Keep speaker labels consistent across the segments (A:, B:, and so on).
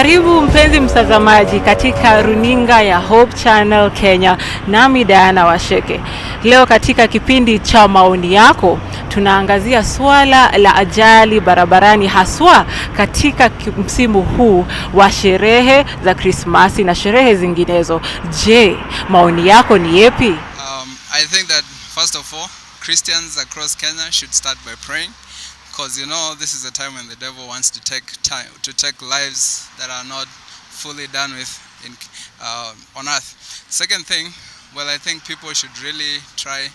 A: Karibu mpenzi mtazamaji katika runinga ya Hope Channel Kenya, nami Diana Washeke. Leo katika kipindi cha maoni yako tunaangazia swala la ajali barabarani, haswa katika msimu huu wa sherehe za Krismasi na sherehe zinginezo. Je, maoni yako ni yapi?
B: I think that first of all, Christians across Kenya should start by praying. Because this is a time when the devil wants to take lives that are not fully done with on earth. Second thing, well, I think people should really try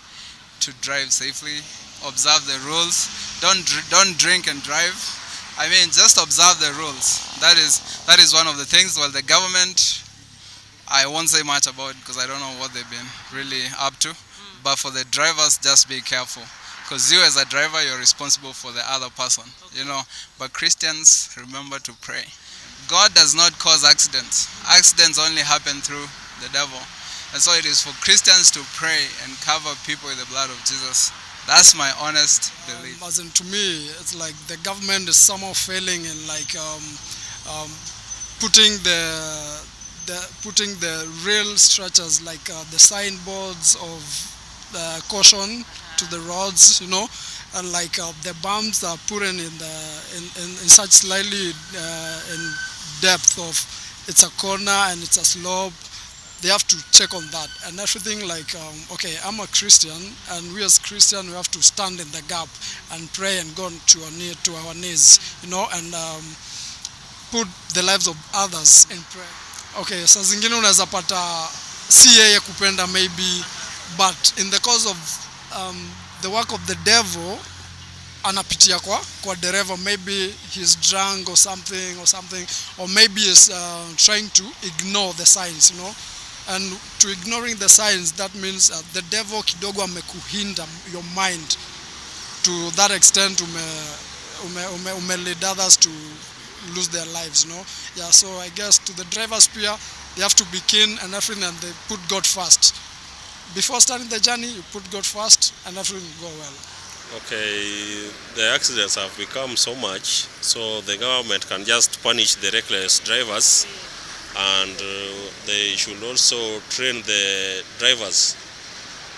B: to drive safely, observe the rules. Don't drink and drive. I mean, just observe the rules. That is one of the things. Well, the government, I won't say much about it because I don't know what they've been really up to. But for the drivers, just be careful. Because you as a driver, you're responsible for the other person, But Christians, remember to pray. God does not cause accidents. Accidents only happen through the devil. And so it is for Christians to pray and cover people with the blood of Jesus. That's my honest belief.
C: As in, to me, it's like the government is somehow failing in putting the real structures, like the signboards of caution to the roads, and the bumps are put in such slightly in depth of it's a corner and it's a slope. They have to check on that and everything. Okay, I'm a Christian, and we as Christian, we have to stand in the gap and pray and go to our knees, and put the lives of others in prayer. Okay, saa zingine unaweza pata si yeye kupenda maybe, but in the cause of the work of the devil, anapitia kwa dereva, maybe he's drunk or something, or maybe he's trying to ignore the signs, and to ignoring the signs, that means the devil kidogo amekuhinda your mind to that extent, lead others to lose their lives, Yeah, so I guess to the drivers here, they have to be keen and everything, and they put God first. Before starting the journey, you put God first and everything will go well.
D: Okay, the accidents have become so much, so the government can just punish the reckless drivers, and they should also train the drivers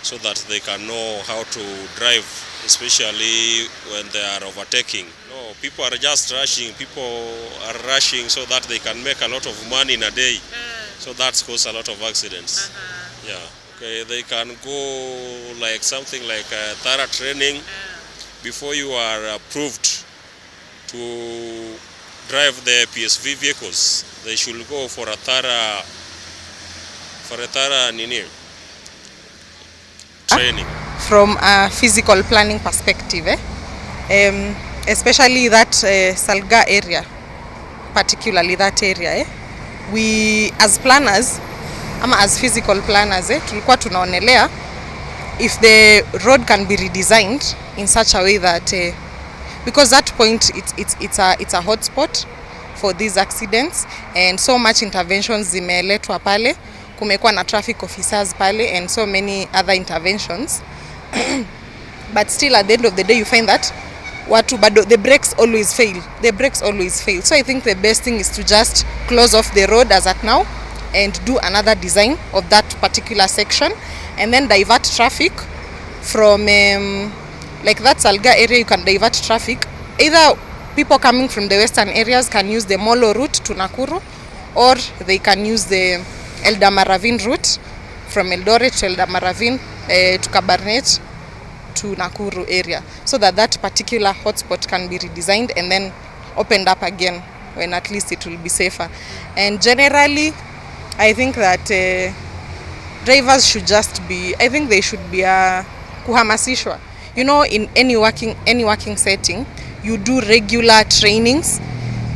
D: so that they can know how to drive, especially when they are overtaking. No, people are just rushing. People are rushing so that they can make a lot of money in a day. So that's caused a lot of accidents. Yeah. Okay, they can go something like a thorough training before you are approved to drive the PSV vehicles. They should go for a thorough nini training.
E: From a physical planning perspective, especially that Salga area, particularly that area, we as planners, as physical planners, tulikuwa tunaonelea if the road can be redesigned in such a way that because that point it's a hotspot for these accidents, and so much interventions zimeletwa pale, kumekuwa na traffic officers pale and so many other interventions but still at the end of the day you find that the brakes always fail. So I think the best thing is to just close off the road as at now and do another design of that particular section, and then divert traffic from that Salga area. You can divert traffic, either people coming from the western areas can use the Molo route to Nakuru, or they can use the Eldamaravine route from Eldoret to Eldamaravine to Kabarnet to Nakuru area, so that particular hotspot can be redesigned and then opened up again when at least it will be safer. And generally I think that drivers should they should be kuhamasishwa. In any working setting, you do regular trainings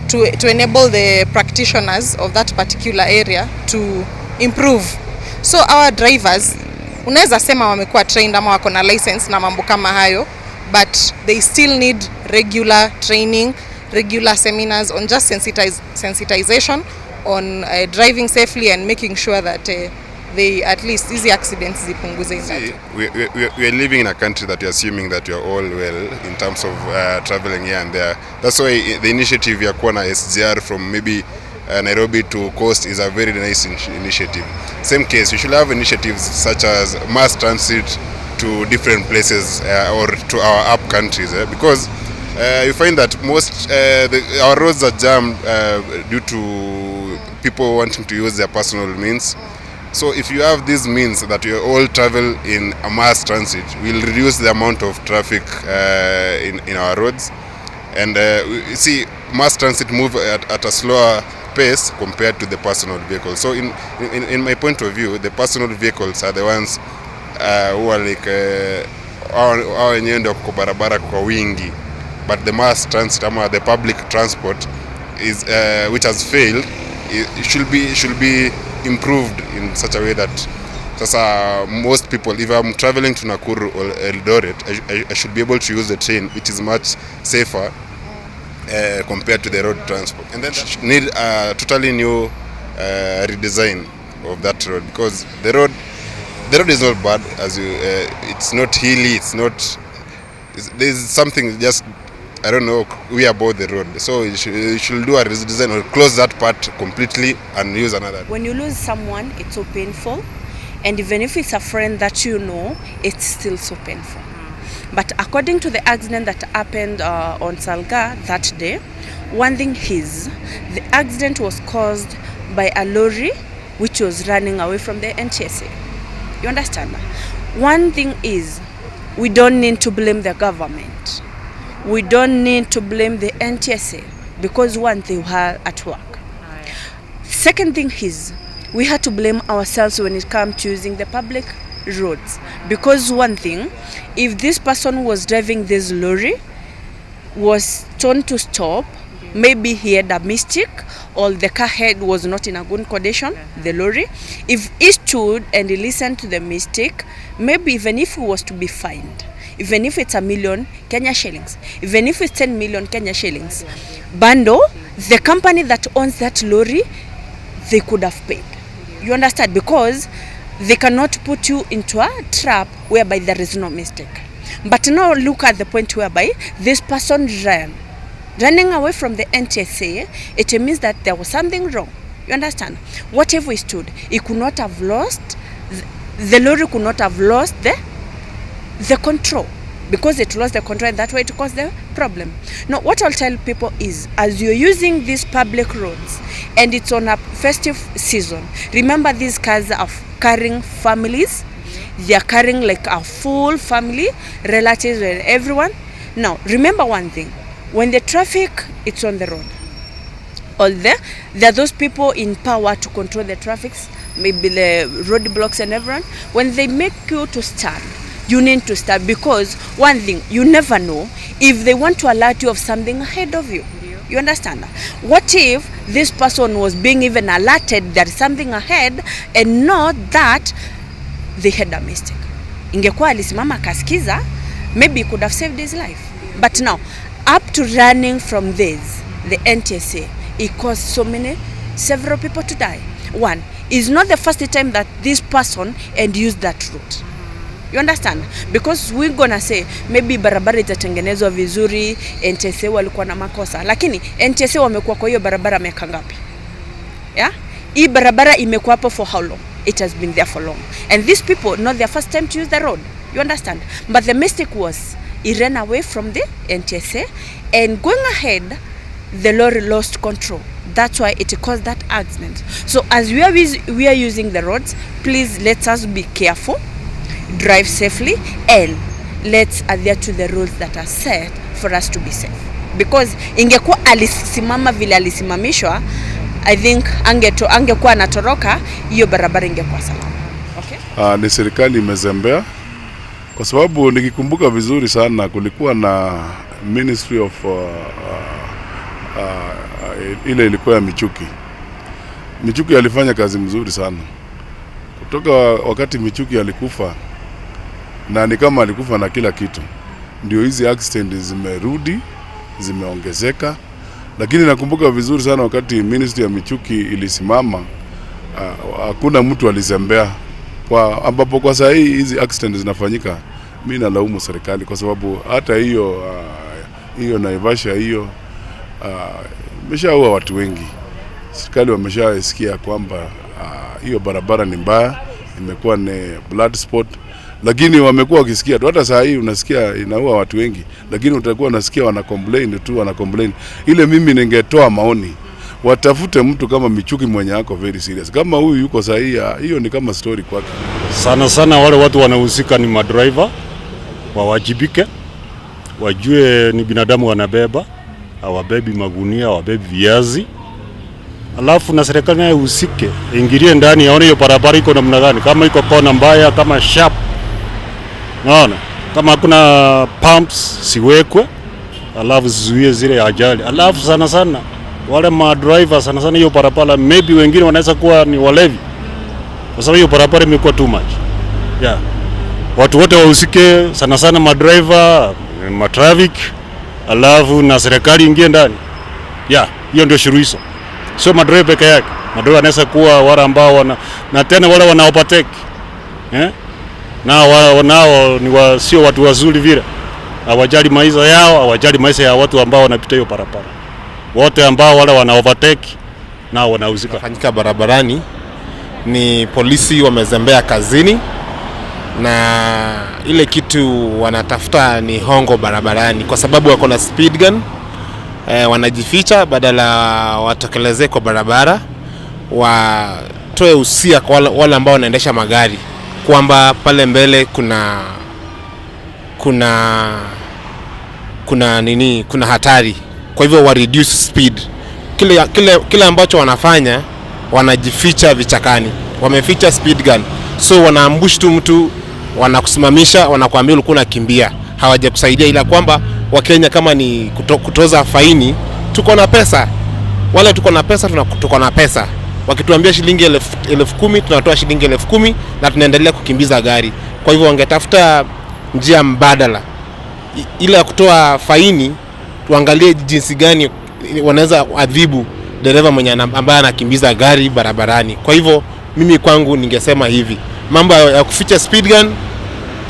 E: to enable the practitioners of that particular area to improve. So our drivers, unaweza sema wamekuwa trained ama wako na license na mambo kama hayo, but they still need regular training, regular seminars on just sensitization on driving safely and making sure that they at least easy accidents zipunguze.
F: We are living in a country that you're assuming that you're all well in terms of traveling here and there. That's why the initiative ya kuwa na SGR from maybe Nairobi to coast is a very nice initiative. Same case, you should have initiatives such as mass transit to different places or to our up countries, because you find that most our roads are jammed due to people wanting to use their personal means. So if you have these means that you all travel in a mass transit, we'll reduce the amount of traffic in our roads. And we see mass transit move at a slower pace compared to the personal vehicles. So in my point of view, the personal vehicles are the ones who are like hao wenyewe ndio kwa barabara kwa wingi, but the mass transit ama the public transport is which has failed, it should be improved in such a way that most people, if I'm traveling to Nakuru or Eldoret, I should be able to use the train, which is much safer compared to the road transport. And then need a totally new redesign of that road, because the road is not bad, as you it's not hilly, there's something just, I don't know, we about the road. So you should do a redesign or close that part completely and use another.
G: When you lose someone, it's so painful, and even if it's a friend that you know, it's still so painful. But according to the accident that happened on Salga that day, one thing is, the accident was caused by a lorry which was running away from the NTSA. You understand? One thing is, we don't need to blame the government. We don't need to blame the NTSA, because one, they were at work. Second thing is, we had to blame ourselves when it comes to using the public roads, because one thing, if this person was driving this lorry, was told to stop, maybe he had a mistake or the car head was not in a good condition, the lorry. If he stood and he listened to the mistake, maybe even if he was to be fined, even if it's 1 million Kenya shillings, even if it's 10 million Kenya shillings, Bando, the company that owns that lorry, they could have paid. You understand? Because they cannot put you into a trap whereby there is no mistake. But now look at the point whereby this person running away from the NTSA, it means that there was something wrong. You understand? Whatever he stood, he could not have lost, the lorry could not have lost the control, because it lost the control, and that way it caused the problem. Now, what I'll tell people is, as you're using these public roads and it's on a festive season, remember these cars are carrying families. They are carrying like a full family, relatives and everyone. Now, remember one thing, when the traffic it's on the road, there are those people in power to control the traffic, maybe the roadblocks and everyone. When they make you to stand, you need to start, because one thing, you never know if they want to alert you of something ahead of you. You understand? What if this person was being even alerted there is something ahead and not that they had a mistake? Ingekuwa alisimama kasikiza, maybe he could have saved his life. But now, up to running from this, the NTSA, it caused several people to die. One, it's not the first time that this person had used that route. You understand? Because we're gonna say maybe barabara itatengenezwa vizuri, NTSA walikuwa na makosa, lakini NTSA wamekuwa kwa hiyo barabara miaka ngapi? Yeah? Hii barabara imekuwa hapo for how long? It has been there for long. And these people, not their first time to use the road. You understand? But the mistake was, he ran away from the NTSA, and going ahead, the lorry lost control. That's why it caused that accident. So as we are using the roads, please let us be careful, drive safely, and let's adhere to the rules that are set for us to be safe. Because ingekuwa alisimama vile alisimamishwa, I think angekuwa anatoroka, hiyo barabara ingekuwa salama. Okay?
H: Ni serikali imezembea, kwa sababu nikikumbuka vizuri sana kulikuwa na Ministry of ile ilikuwa ya Michuki. Michuki alifanya kazi mzuri sana. Kutoka wakati Michuki alikufa, na ni kama alikufa na kila kitu, ndio hizi accident zimerudi, zimeongezeka. Lakini nakumbuka vizuri sana wakati Ministry ya Michuki ilisimama, hakuna mtu alizembea. Ambapo kwa saa hii hizi accident zinafanyika, mimi nalaumu serikali, kwa sababu hata hiyo Naivasha hiyo imeshaua watu wengi. serikali wameshasikia kwamba hiyo barabara ni mbaya, imekuwa ni blood spot, lakini wamekuwa wakisikia tu. Hata saa hii unasikia inaua watu wengi, lakini utakuwa unasikia wana complain. Ile mimi ningetoa maoni, watafute mtu kama Michuki mwenye ako very serious. Kama huyu yuko sahihi, hiyo ni kama story kwake.
I: Sana wale watu wanahusika ni madriver, wawajibike, wajue ni binadamu wanabeba, hawabebi magunia, hawabebi viazi. Alafu na serikali nayo usike, ingilie ndani yaone hiyo barabara iko namna gani, kama iko kona mbaya, kama sharp. Naona kama kuna pumps siwekwe, alafu zizuie zile ajali. Alafu sana wale madriver sana hiyo barabara, maybe wengine wanaweza kuwa ni walevi, kwa sababu hiyo barabara imekuwa too much. Yeah. Watu wote wahusike, sana madriver, matraffic, alafu na serikali ingie ndani. Yeah, hiyo ndio suluhisho. Sio madriver peke yake. Madriver wanaweza kuwa wale ambao na tena wale wana overtake. Nao ni sio watu wazuri vile. Hawajali maisha yao, hawajali maisha ya watu ambao wanapita hiyo barabara. Wote ambao wale wana overtake nao wanahusika.
J: Fanyika barabarani ni polisi wamezembea kazini, na ile kitu wanatafuta ni hongo barabarani, kwa sababu wako na speed gun. Wanajificha badala watokelezee kwa barabara, watoe usia kwa wale ambao wanaendesha magari kwamba pale mbele kuna hatari, kwa hivyo wa reduce speed. Kile ambacho wanafanya, wanajificha vichakani, wameficha speed gun, so wanaambush tu mtu, wanakusimamisha, wanakuambia ulikuwa unakimbia, hawajakusaidia. Ila kwamba Wakenya kama ni kutoza faini, tuko na pesa, wale tuko na pesa, wakituambia shilingi 10,000 tunatoa shilingi 10,000 na tunaendelea kukimbiza gari. Kwa hivyo wangetafuta njia mbadala, ila ya kutoa faini, tuangalie jinsi gani wanaweza adhibu dereva mwenye ambaye anakimbiza gari barabarani. Kwa hivyo mimi kwangu ningesema hivi, mambo ya kuficha speed gun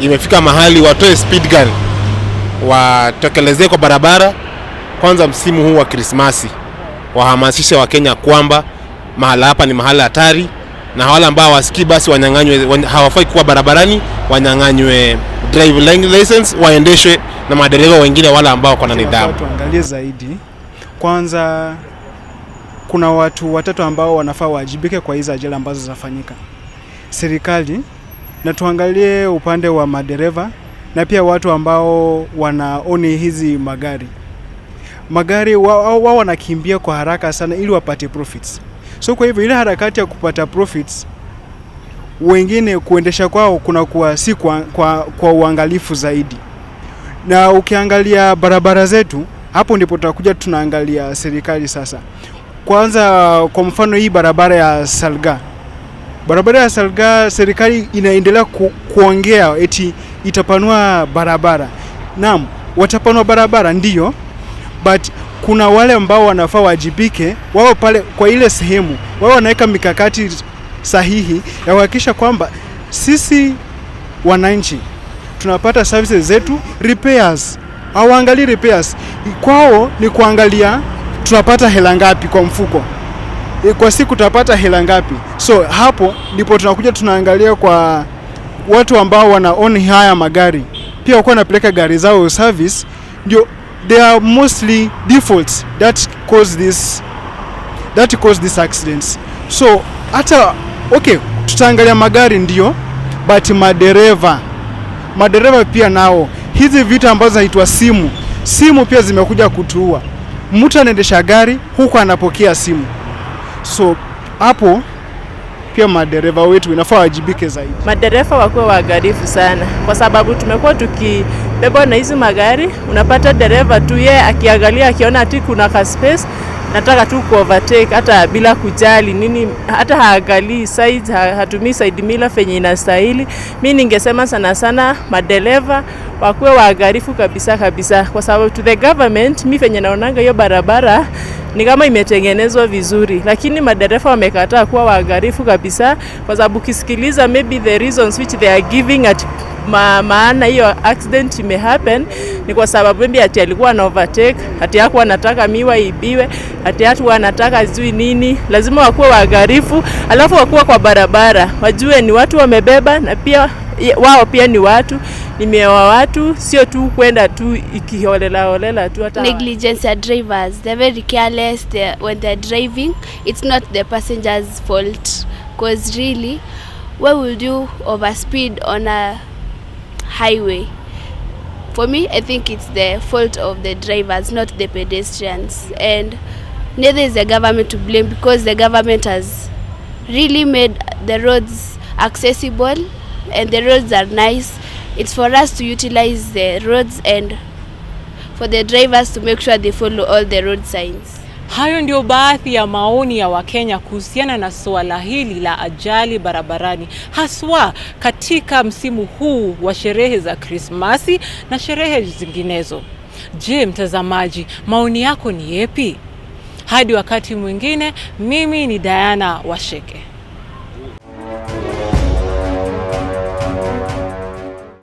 J: imefika mahali watoe speed gun, watokelezee kwa barabara. Kwanza msimu huu wa Krismasi, wahamasishe Wakenya kwamba mahala hapa ni mahala hatari, na wale ambao wasikii basi wanyang'anywe, hawafai kuwa barabarani, wanyang'anywe driving license, waendeshe na madereva wengine wale ambao wako na nidhamu.
K: Tuangalie zaidi. Kwanza kuna watu watatu ambao wanafaa wajibike kwa hizo ajali ambazo zinafanyika. Serikali, na tuangalie upande wa madereva na pia watu ambao wanaoni hizi magari wao wanakimbia kwa haraka sana ili wapate profits. So kwa hivyo ile harakati ya kupata profits, wengine kuendesha kwao kunakuwa si kwa uangalifu zaidi. Na ukiangalia barabara zetu, hapo ndipo tutakuja tunaangalia serikali sasa. Kwanza kwa mfano hii barabara ya Salga. Barabara ya Salga, serikali inaendelea kuongea eti itapanua barabara. Naam, watapanua barabara ndiyo, but kuna wale ambao wanafaa wajibike, wao pale kwa ile sehemu, wao wanaweka mikakati sahihi ya kuhakikisha kwamba sisi wananchi tunapata services zetu, repairs. Hawaangalii repairs. Kwao ni kuangalia tunapata hela ngapi kwa mfuko. Kwa siku tutapata hela ngapi. So hapo ndipo tunakuja tunaangalia kwa watu ambao wanaoni haya magari. Pia wako wanapeleka gari zao service, ndio they are mostly defaults that cause these accidents. So hata okay, tutaangalia magari ndio, but madereva pia nao, hizi vitu ambazo zinaitwa simu pia zimekuja kutuua. Mtu anaendesha gari huko anapokea simu. So hapo pia madereva wetu inafaa wajibike zaidi.
L: Madereva wakuwe waangalifu sana, kwa sababu tumekuwa tukibebwa na hizi magari, unapata dereva tu yeye akiangalia, akiona ati kuna ka space, nataka tu ku overtake hata bila kujali nini, hata haangalii side, hatumii side mirror fenye inastahili. Mimi ningesema sana madereva wakuwe waangalifu kabisa, kwa sababu to the government, mimi fenye naonanga hiyo barabara ni kama imetengenezwa vizuri, lakini madereva wamekataa kuwa waangalifu kabisa, kwa sababu kisikiliza maybe the reasons which they are giving at maana hiyo accident imehappen ni kwa sababu maybe ati alikuwa na overtake, ati hakuwa anataka miwa ibiwe, ati hakuwa anataka zui nini. Lazima wakuwe waangalifu, alafu wakuwe kwa barabara, wajue ni watu wamebeba na pia wao pia ni watu, ni mioyo watu, sio tu kwenda tu ikiholela tu. Hata
M: negligence ya drivers, they're very careless when they're driving. It's not the passenger's fault, because really, why would you overspeed on a highway? For me, I think it's the fault of the drivers, not the pedestrians, and neither is the government to blame, because the government has really made the roads accessible and the roads are nice. It's for us to utilize the roads and for the drivers to make sure they follow all the road signs.
A: Hayo ndio baadhi ya maoni ya Wakenya kuhusiana na swala hili la ajali barabarani, haswa katika msimu huu wa sherehe za Krismasi na sherehe zinginezo. Je, mtazamaji, maoni yako ni yepi? Hadi wakati mwingine, mimi ni Diana Washeke.